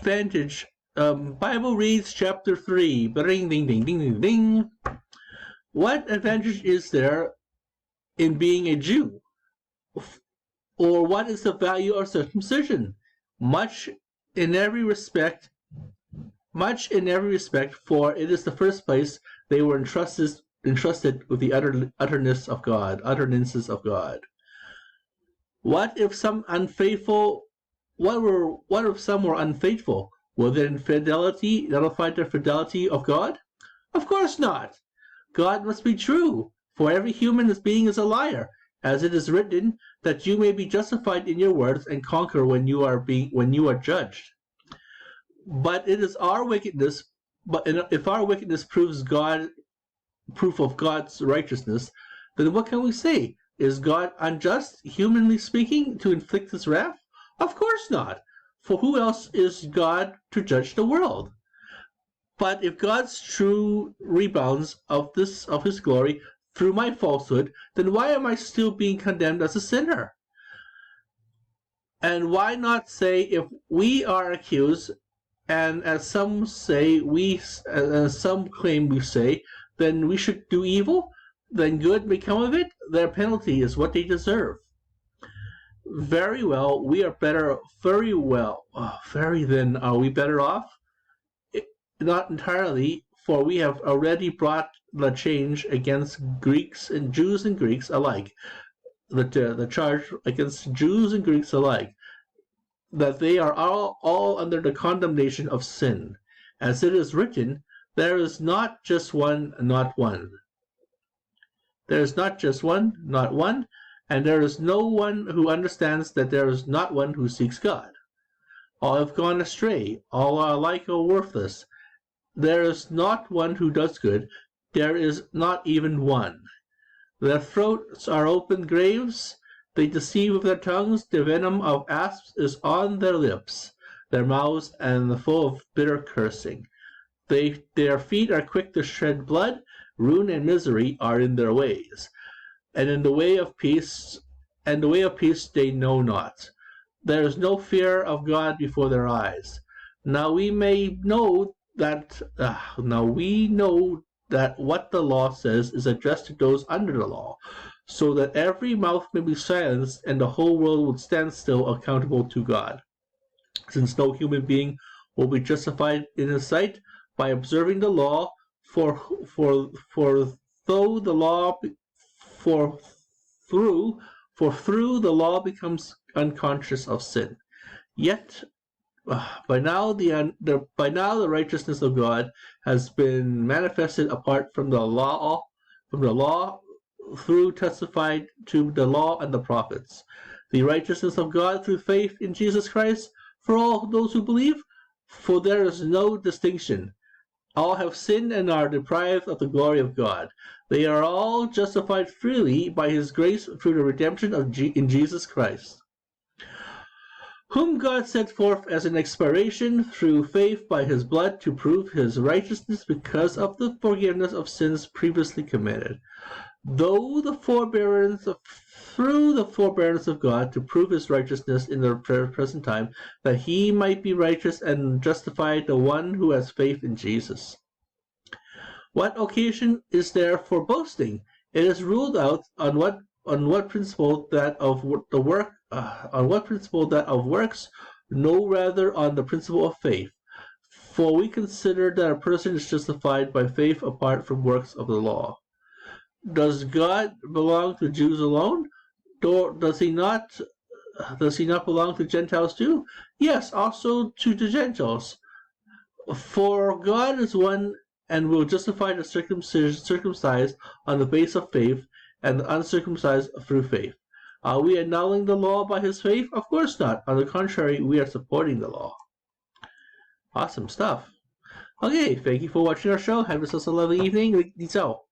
advantage? Bible reads chapter 3. Ding, ding, ding, ding, ding, ding. What advantage is there in being a Jew? Or what is the value of circumcision? Much in every respect, for it is the first place they were entrusted with the utterances of God. What if some were unfaithful? Will their infidelity nullify the fidelity of God? Of course not. God must be true, for every human being is a liar, as it is written, that you may be justified in your words and conquer when you are judged. But it is our wickedness. But if our wickedness proves proof of God's righteousness, then what can we say? Is God unjust, humanly speaking, to inflict his wrath? Of course not. For who else is God to judge the world? But if God's true rebounds of his glory through my falsehood, then why am I still being condemned as a sinner? And why not say, if we are accused, and as some claim we say, then we should do evil, then good may come of it? Their penalty is what they deserve. Very well, we are better. Very well. Very then, are we better off? Not entirely, for we have already brought the change against Jews and Greeks alike. The charge against Jews and Greeks alike, that they are all under the condemnation of sin. As it is written, there is not just one, not one. There is not just one, not one, and there is no one who understands, that there is not one who seeks God. All have gone astray, all are alike worthless. There is not one who does good, there is not even one. Their throats are open graves, they deceive with their tongues, the venom of asps is on their lips, their mouths and full of bitter cursing. Their feet are quick to shed blood, ruin and misery are in their ways, and the way of peace they know not. There is no fear of God before their eyes. Now we know that what the law says is addressed to those under the law, so that every mouth may be silenced and the whole world would stand still accountable to God. Since no human being will be justified in his sight by observing the law, for through the law becomes unconscious of sin. Yet by now the righteousness of God has been manifested apart from the law, through testified to the law and the prophets. The righteousness of God through faith in Jesus Christ for all those who believe, for there is no distinction. All have sinned and are deprived of the glory of God. They are all justified freely by his grace through the redemption in Jesus Christ, whom God set forth as an expiation through faith by his blood to prove his righteousness because of the forgiveness of sins previously committed, through the forbearance of God to prove his righteousness in the present time, that he might be righteous and justify the one who has faith in Jesus. What occasion is there for boasting? It is ruled out on what principle that of works, no, rather on the principle of faith. For we consider that a person is justified by faith apart from works of the law. Does God belong to Jews alone? Does he not belong to Gentiles too? Yes, also to the Gentiles. For God is one and will justify the circumcised on the basis of faith, and the uncircumcised through faith. Are we annulling the law by his faith? Of course not. On the contrary, we are supporting the law. Awesome stuff. Okay, thank you for watching our show. Have yourselves a lovely evening. 你走。